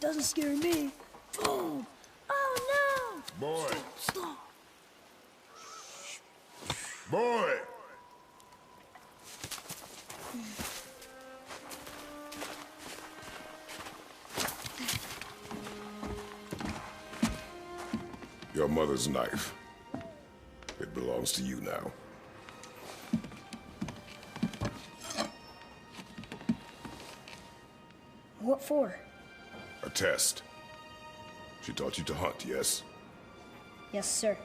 doesn't scare me. Boom! Oh no! Boy! Stop! Boy! Your mother's knife. It belongs to you now. What for? A test. She taught you to hunt, yes? Yes, sir.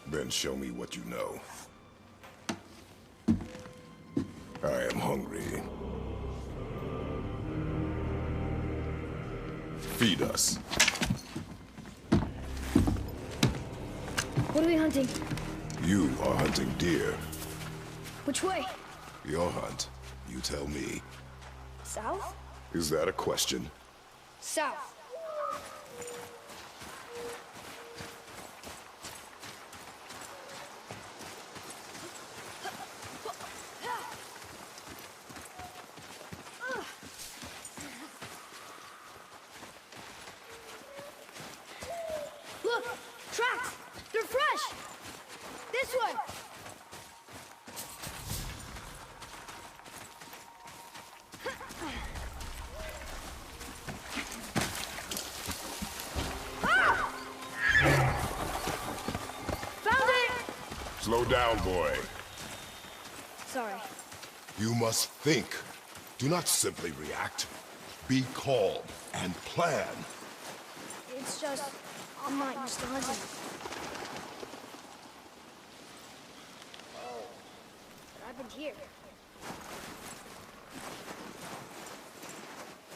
Then show me what you know. I am hungry. Feed us. What are we hunting? You are hunting deer. Which way? Your hunt. You tell me. South? Is that a question? South. Look! Tracks! They're fresh! This way! Found it! Slow down, boy. Sorry. You must think. Do not simply react. Be calm and plan. It's just, I'm not used to hunting. Oh, what happened here?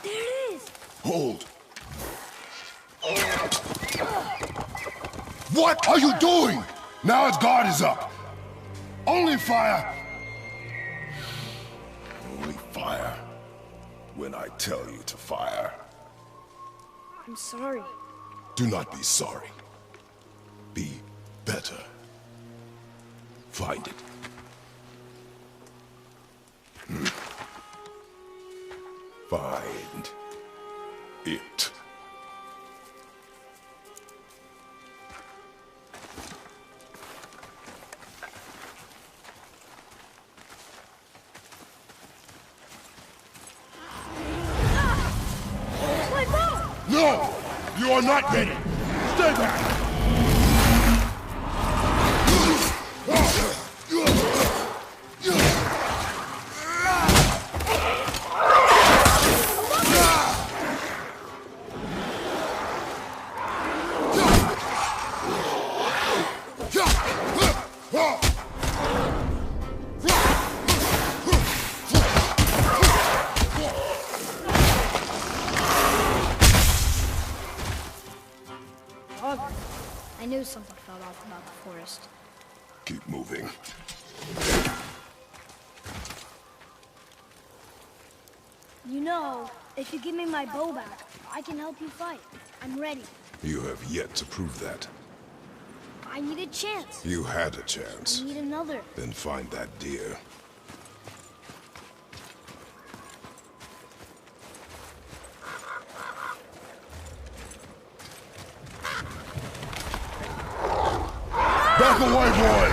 There it is! Hold. What are you doing? Now its guard is up. Only fire. Only fire. When I tell you to fire. I'm sorry. Do not be sorry. Be better. Find it. Find it. My bow! No! You are not ready! Stay back! I knew something fell off about the forest. Keep moving. You know, if you give me my bow back, I can help you fight. I'm ready. You have yet to prove that. I need a chance. You had a chance. I need another. Then find that deer. Back away, boy!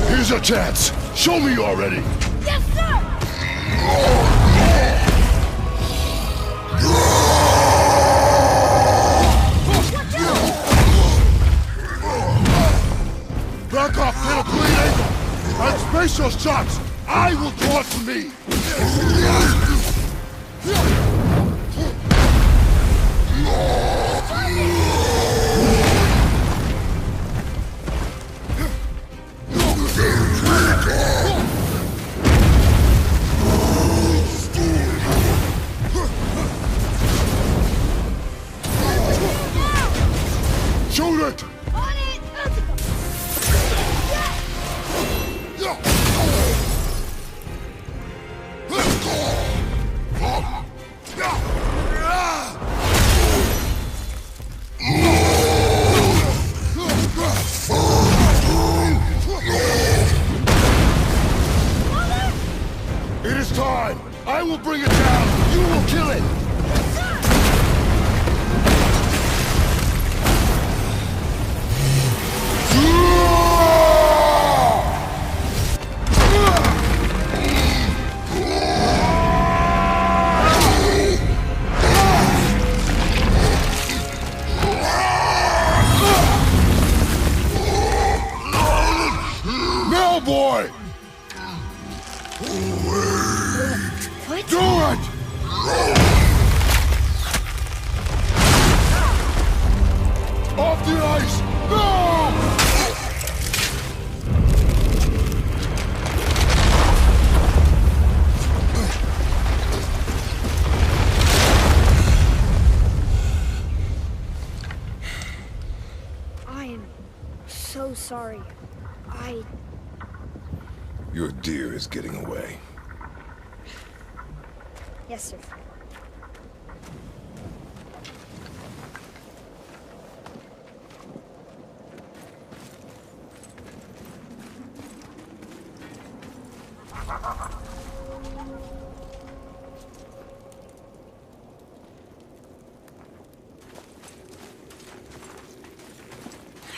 Here's your chance. Show me you're ready. Yes, sir! Back off, get a clean angle! And space your shots! I will draw it to me! Shoot it! On it! Yeah. I will bring it down! You will kill it! Now, boy! What? Do it! Off the ice! No! I am so sorry. Your deer is getting away. Yes, sir.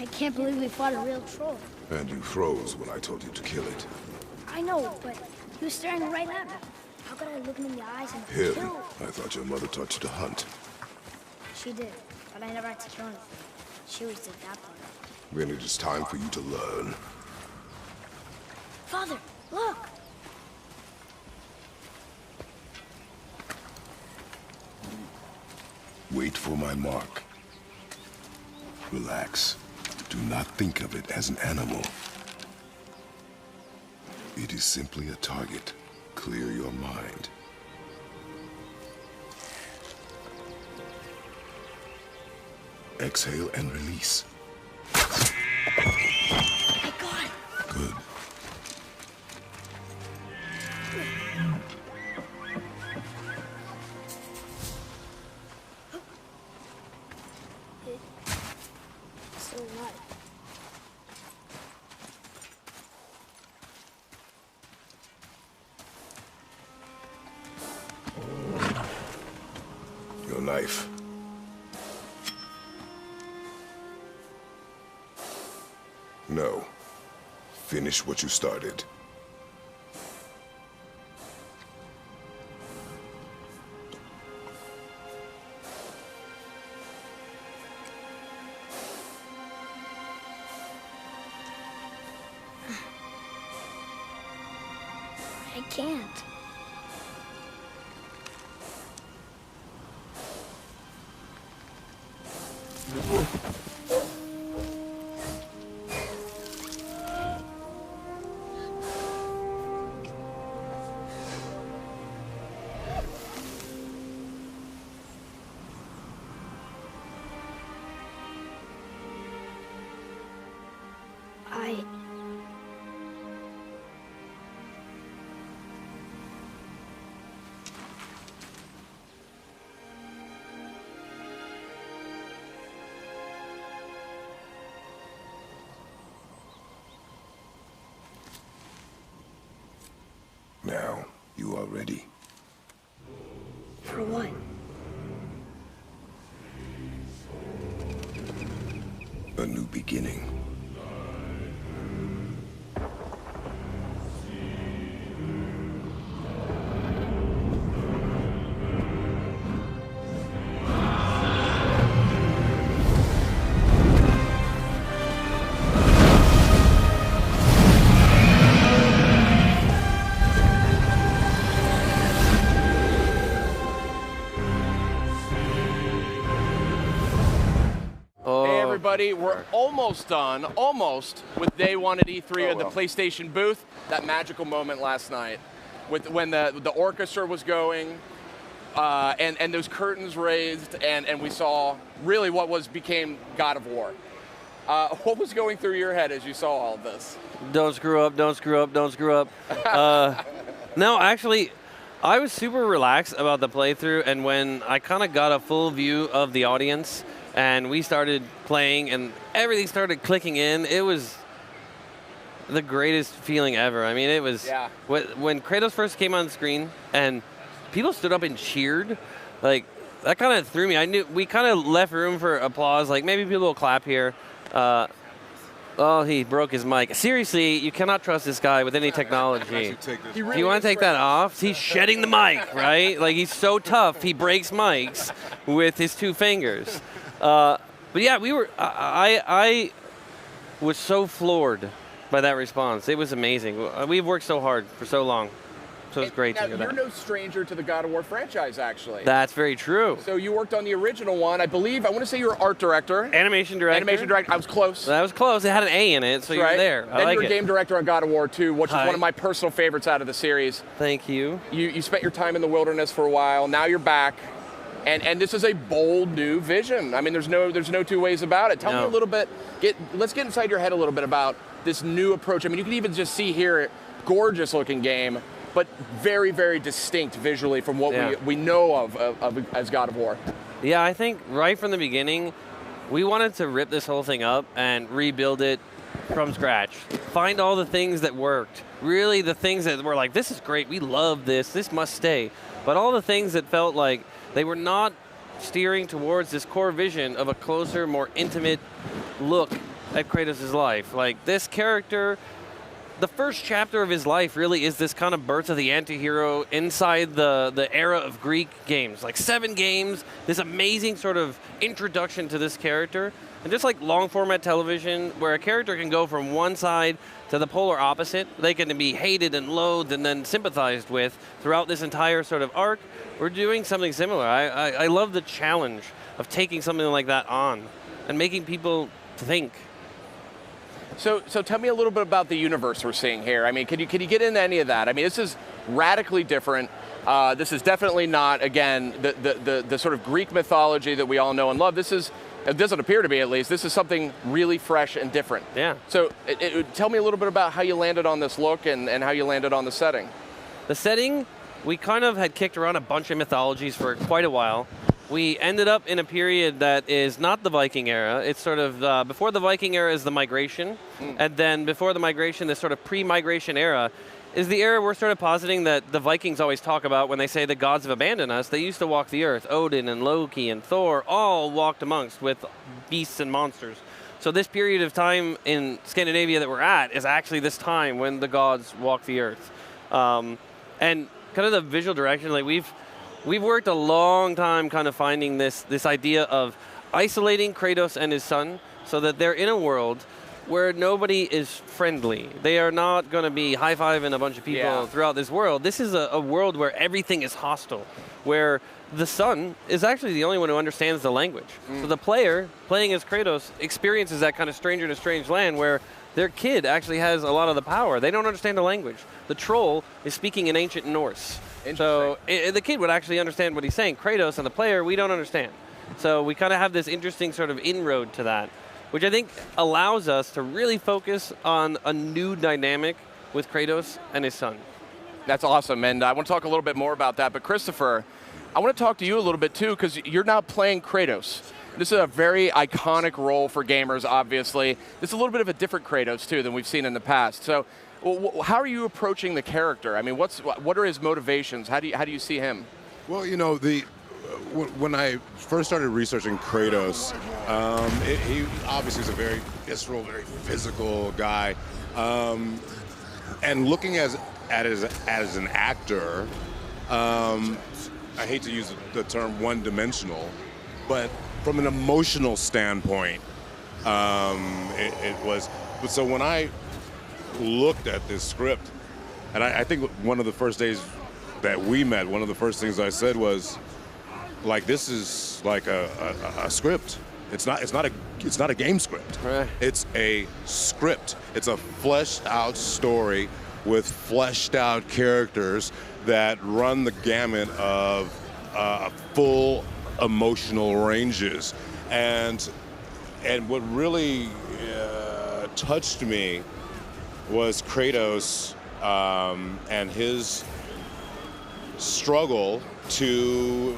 I can't believe we fought a real troll. And you froze when I told you to kill it. I know, but he was staring right at me. How could I look him in the eyes and Him? kill? I thought your mother taught you to hunt. She did, but I never had to kill anything. She always did that part. Then it is time for you to learn. Father, look! Wait for my mark. Relax. Do not think of it as an animal. It is simply a target. Clear your mind. Exhale and release. I got it! Good. It's still alive. Your knife. No. Finish what you started. I can't. Now, you are ready. For what? A new beginning. Everybody, we're almost done, with day one at E3 at the PlayStation booth. That magical moment last night, when the orchestra was going, and those curtains raised, and we saw really what became God of War. What was going through your head as you saw all of this? Don't screw up, don't screw up, don't screw up. No, actually, I was super relaxed about the playthrough, and when I kind of got a full view of the audience, and we started playing, and everything started clicking in, it was the greatest feeling ever. I mean, it was when Kratos first came on screen, and people stood up and cheered. Like, that kind of threw me. I knew we kind of left room for applause. Like, maybe people will clap here. Oh, he broke his mic. Seriously, you cannot trust this guy with any technology. Do you want to take that off? He's shedding the mic, right? Like, he's so tough, he breaks mics with his 2 fingers. But yeah, I was so floored by that response. It was amazing. We've worked so hard for so long. So it's great to hear that. You're no stranger to the God of War franchise, actually. That's very true. So you worked on the original one. I believe, I want to say you were art director. Animation director. Animation director. I was close. That was close. It had an A in it, so you're there. I then like you were it. game director on God of War 2, which is one of my personal favorites out of the series. Thank you. You spent your time in the wilderness for a while. Now you're back. And this is a bold new vision. I mean, there's no two ways about it. Tell me a little bit, let's get inside your head a little bit about this new approach. I mean, you can even just see here, gorgeous looking game, but very, very distinct visually from what we know of as God of War. Yeah, I think right from the beginning, we wanted to rip this whole thing up and rebuild it from scratch. Find all the things that worked. Really the things that were like, this is great, we love this must stay. But all the things that felt like they were not steering towards this core vision of a closer, more intimate look at Kratos' life. Like, this character, the first chapter of his life really is this kind of birth of the anti-hero inside the era of Greek games. Like 7 games, this amazing sort of introduction to this character. And just like long format television, where a character can go from one side to the polar opposite, they can be hated and loathed and then sympathized with throughout this entire sort of arc, we're doing something similar. I love the challenge of taking something like that on and making people think. So tell me a little bit about the universe we're seeing here. I mean, can you get into any of that? I mean, this is radically different. This is definitely not, again, the sort of Greek mythology that we all know and love. This is, it doesn't appear to be at least, this is something really fresh and different. Yeah. So tell me a little bit about how you landed on this look and how you landed on the setting. The setting, we kind of had kicked around a bunch of mythologies for quite a while. We ended up in a period that is not the Viking era. It's sort of, before the Viking era is the migration, and then before the migration, this sort of pre-migration era, is the era we're sort of positing that the Vikings always talk about when they say the gods have abandoned us. They used to walk the earth. Odin and Loki and Thor all walked amongst with beasts and monsters. So this period of time in Scandinavia that we're at is actually this time when the gods walk the earth. And kind of the visual direction, like we've worked a long time kind of finding this idea of isolating Kratos and his son so that they're in a world where nobody is friendly. They are not going to be high-fiving a bunch of people throughout this world. This is a world where everything is hostile, where the son is actually the only one who understands the language. So the player, playing as Kratos, experiences that kind of stranger in a strange land where their kid actually has a lot of the power. They don't understand the language. The troll is speaking in ancient Norse. So the kid would actually understand what he's saying. Kratos and the player, we don't understand. So we kind of have this interesting sort of inroad to that, which I think allows us to really focus on a new dynamic with Kratos and his son. That's awesome, and I want to talk a little bit more about that. But Christopher, I want to talk to you a little bit too, because you're now playing Kratos. This is a very iconic role for gamers, obviously. This is a little bit of a different Kratos too than we've seen in the past. So how are you approaching the character? I mean, what are his motivations? How do you see him? Well, you know, when I first started researching Kratos, he obviously is a very visceral, very physical guy. And looking at as an actor, I hate to use the term one-dimensional, but from an emotional standpoint, it was. So when I looked at this script, and I think one of the first days that we met, one of the first things I said was, like, this is like a script. It's not a game script. Right. It's a script. It's a fleshed out story with fleshed out characters that run the gamut of full emotional ranges. And what really touched me was Kratos and his struggle to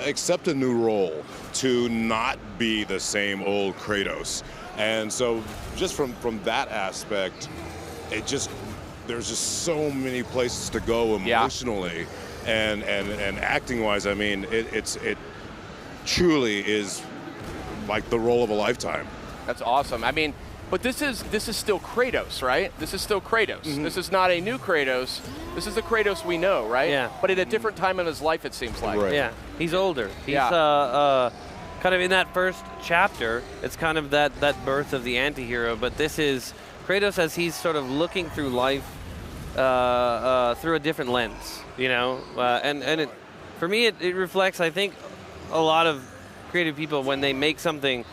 accept a new role, to not be the same old Kratos. And so just from that aspect, there's just so many places to go emotionally. and acting-wise, I mean, it truly is like the role of a lifetime. That's awesome. I mean, but this is still Kratos, right? This is still Kratos. This is not a new Kratos. This is the Kratos we know, right? Yeah. But at a different time in his life, it seems like. Right. Yeah, he's older. He's Yeah. kind of in that first chapter. It's kind of that birth of the anti-hero, but this is Kratos as he's sort of looking through life through a different lens, you know? And for me, it reflects, I think, a lot of creative people when they make something.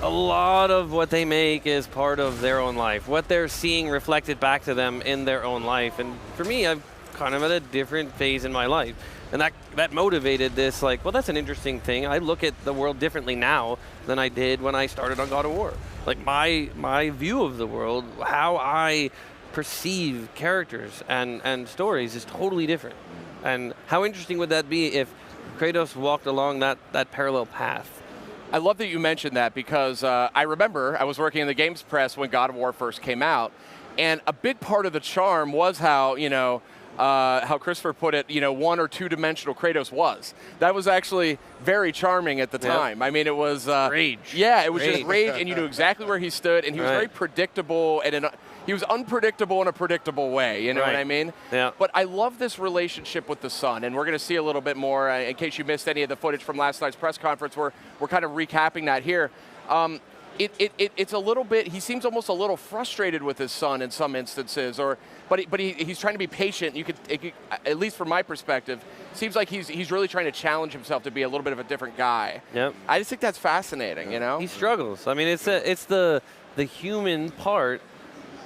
A lot of what they make is part of their own life, what they're seeing reflected back to them in their own life. And for me, I'm kind of at a different phase in my life. And that motivated this, like, well, that's an interesting thing. I look at the world differently now than I did when I started on God of War. Like, my view of the world, how I perceive characters and stories is totally different. And how interesting would that be if Kratos walked along that parallel path? I love that you mentioned that because I remember I was working in the games press when God of War first came out, and a big part of the charm was how, you know, how Christopher put it, you know, one or two dimensional Kratos was. That was actually very charming at the time. I mean, it was rage. Yeah, it was just rage, and you knew exactly where he stood, and he was very predictable, and he was unpredictable in a predictable way. You know what I mean? Yeah. But I love this relationship with the son, and we're going to see a little bit more. In case you missed any of the footage from last night's press conference, we're kind of recapping that here. It's a little bit. He seems almost a little frustrated with his son in some instances, but he's trying to be patient. You could, at least from my perspective, seems like he's really trying to challenge himself to be a little bit of a different guy. Yep. I just think that's fascinating. You know. He struggles. I mean, it's the human part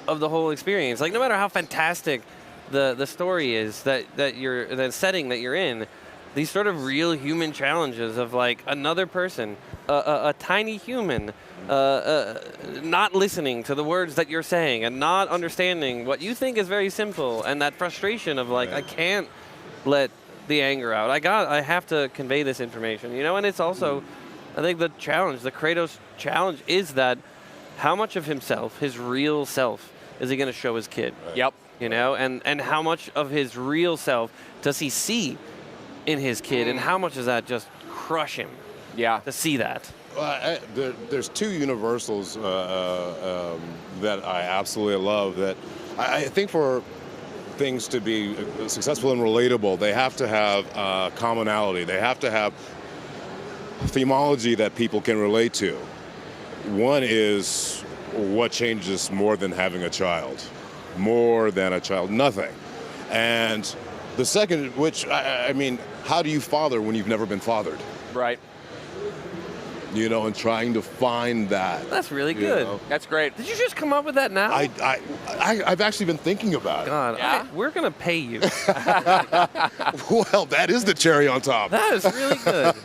of the whole experience. Like, no matter how fantastic the story is the setting that you're in, these sort of real human challenges of, like, another person, a tiny human, not listening to the words that you're saying and not understanding what you think is very simple, and that frustration of, like, I can't let the anger out. I have to convey this information, you know. And it's also, I think the Kratos challenge is that how much of himself, his real self, is he going to show his kid? Yep. You know, and how much of his real self does he see in his kid, and how much does that just crush him? Yeah. To see that. There's two universals that I absolutely love. That I think for things to be successful and relatable, they have to have commonality. They have to have themology that people can relate to. One is what changes more than having a child? More than a child, nothing. And the second, which, I mean, how do you father when you've never been fathered? Right. You know, and trying to find that. That's really good. Know. That's great. Did you just come up with that now? I've actually been thinking about it. God, Yeah? we're going to pay you. Well, that is the cherry on top. That is really good.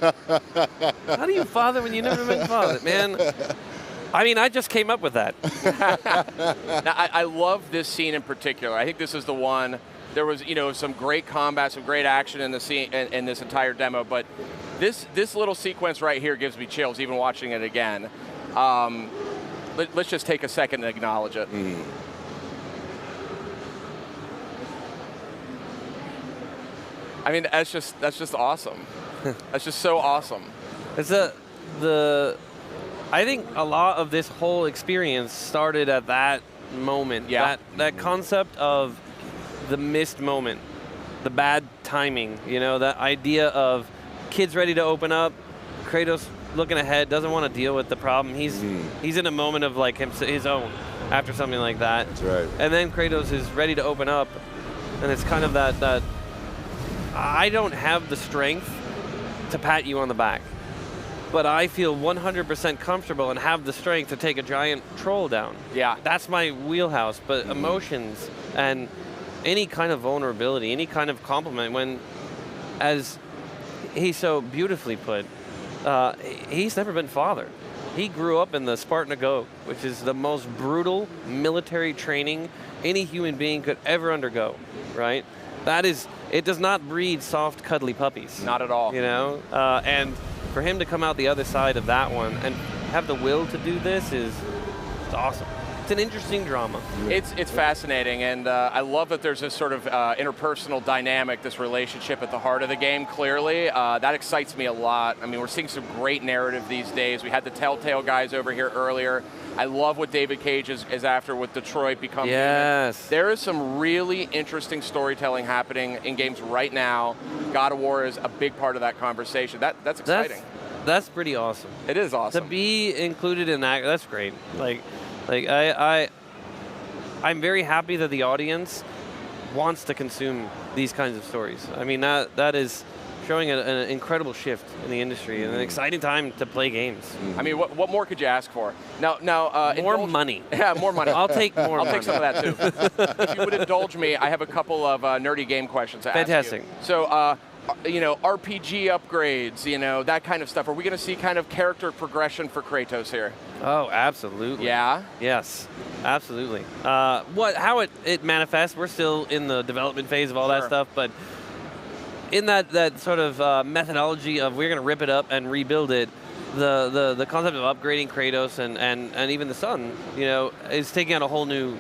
How do you father when you've never been fathered, man? I mean, I just came up with that. Now, I love this scene in particular. I think this is the one. There was, you know, some great combat, some great action in the scene in this entire demo, but this little sequence right here gives me chills, even watching it again. Let's just take a second and acknowledge it. I mean, that's just awesome. That's just so awesome. It's I think a lot of this whole experience started at that moment. Yeah. That concept of the missed moment, the bad timing, you know, that idea of kids ready to open up, Kratos looking ahead, doesn't want to deal with the problem. He's in a moment of, like, his own after something like that. That's right. And then Kratos is ready to open up, and it's kind of that I don't have the strength to pat you on the back, but I feel 100% comfortable and have the strength to take a giant troll down. Yeah. That's my wheelhouse, but emotions and any kind of vulnerability, any kind of compliment, when, as he so beautifully put, he's never been fathered. He grew up in the Spartan Go, which is the most brutal military training any human being could ever undergo, right? That is, it does not breed soft, cuddly puppies. Not at all. You know? And for him to come out the other side of that one and have the will to do this is awesome. it's an interesting drama. It's fascinating, and I love that there's this sort of interpersonal dynamic, this relationship at the heart of the game, clearly. That excites me a lot. I mean, we're seeing some great narrative these days. We had the Telltale guys over here earlier. I love what David Cage is after with Detroit Become Human. Yes. There is some really interesting storytelling happening in games right now. God of War is a big part of that conversation. That's exciting. That's pretty awesome. It is awesome. To be included in that, that's great. I'm very happy that the audience wants to consume these kinds of stories. I mean, that is showing an incredible shift in the industry and an exciting time to play games. I mean, what more could you ask for? Now, more money. Yeah, more money. I'll take more. I'll take some of that too. If you would indulge me, I have a couple of nerdy game questions to Fantastic. ask you. So, RPG upgrades, that kind of stuff. Are we going to see kind of character progression for Kratos here? Oh, absolutely. Yeah? Yes, absolutely. How it manifests, we're still in the development phase of all that stuff, but in that sort of methodology of we're going to rip it up and rebuild it, the concept of upgrading Kratos and even the sun, is taking on a whole new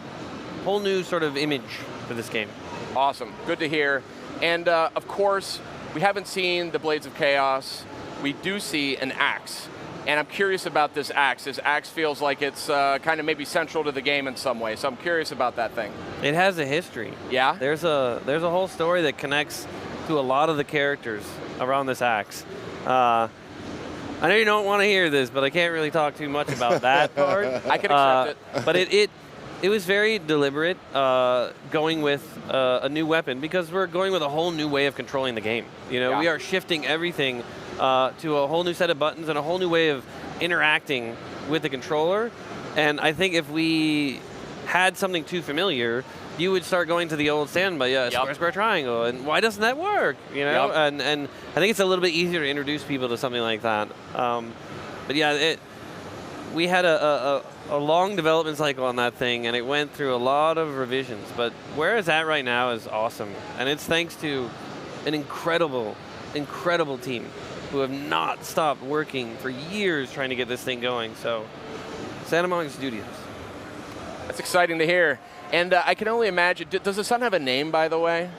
sort of image for this game. Awesome. Good to hear. And of course, we haven't seen the Blades of Chaos. We do see an axe. And I'm curious about this axe. This axe feels like it's kind of maybe central to the game in some way. So I'm curious about that thing. It has a history. Yeah? There's a whole story that connects to a lot of the characters around this axe. I know you don't want to hear this, but I can't really talk too much about that part. I can accept it. But it was very deliberate going with a new weapon because we're going with a whole new way of controlling the game. We are shifting everything to a whole new set of buttons and a whole new way of interacting with the controller. And I think if we had something too familiar, you would start going to the old standby, square, square, triangle, and why doesn't that work? And I think it's a little bit easier to introduce people to something like that. But yeah, we had a long development cycle on that thing, and it went through a lot of revisions. But where it's at right now is awesome, and it's thanks to an incredible team who have not stopped working for years trying to get this thing going. So, Santa Monica Studios. That's exciting to hear. And I can only imagine, does the sun have a name, by the way?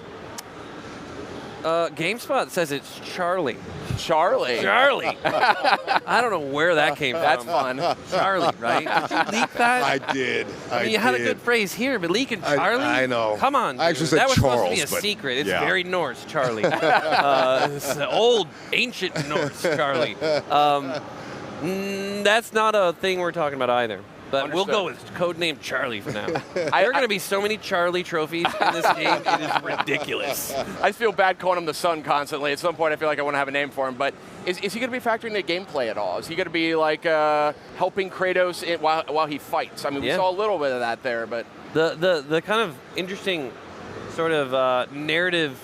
GameSpot says it's Charlie. Charlie? Charlie. I don't know where that came from. That's fun. Charlie, right? Did you leak that? I did. You had a good phrase here, but leaking Charlie? I know. Come on. I actually said that was Charles, supposed to be a secret. It's very Norse, Charlie. It's the old, ancient Norse, Charlie. That's not a thing we're talking about either. But we'll go with codename Charlie for now. There are going to be so many Charlie trophies in this game, it is ridiculous. I feel bad calling him the Sun constantly. At some point, I feel like I want to have a name for him. But is he going to be factoring into gameplay at all? Is he going to be like helping Kratos while he fights? I mean, we saw a little bit of that there, but the kind of interesting sort of narrative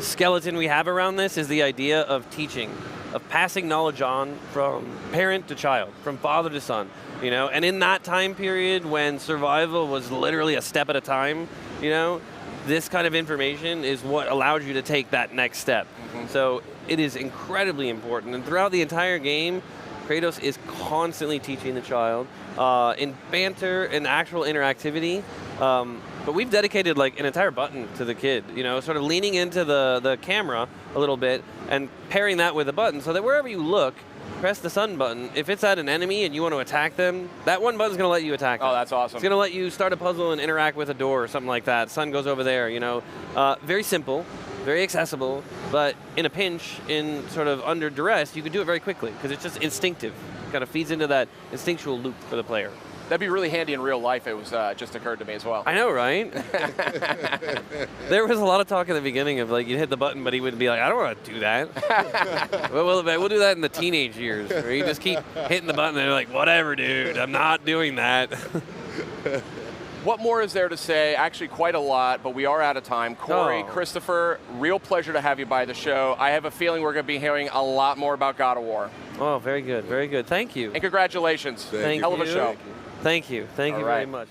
skeleton we have around this is the idea of teaching, of passing knowledge on from parent to child, from father to son. And in that time period when survival was literally a step at a time, this kind of information is what allowed you to take that next step. So it is incredibly important. And throughout the entire game, Kratos is constantly teaching the child in banter and actual interactivity. But we've dedicated like an entire button to the kid, sort of leaning into the camera a little bit and pairing that with a button so that wherever you look, press the sun button. If it's at an enemy and you want to attack them, that one button's going to let you attack them. Oh, that's awesome. It's going to let you start a puzzle and interact with a door or something like that. Sun goes over there, Very simple, very accessible, but in a pinch, in sort of under duress, you can do it very quickly because it's just instinctive. It kind of feeds into that instinctual loop for the player. That'd be really handy in real life. It was just occurred to me as well. I know, right? There was a lot of talk in the beginning of like you'd hit the button, but he would be like, "I don't want to do that." we'll do that in the teenage years, where you just keep hitting the button, and they're like, "Whatever, dude, I'm not doing that." What more is there to say? Actually, quite a lot, but we are out of time. Corey, Christopher, real pleasure to have you by the show. I have a feeling we're going to be hearing a lot more about God of War. Oh, very good, very good. Thank you. And congratulations. Thank Hell of a you. show. Thank you. Thank you very much.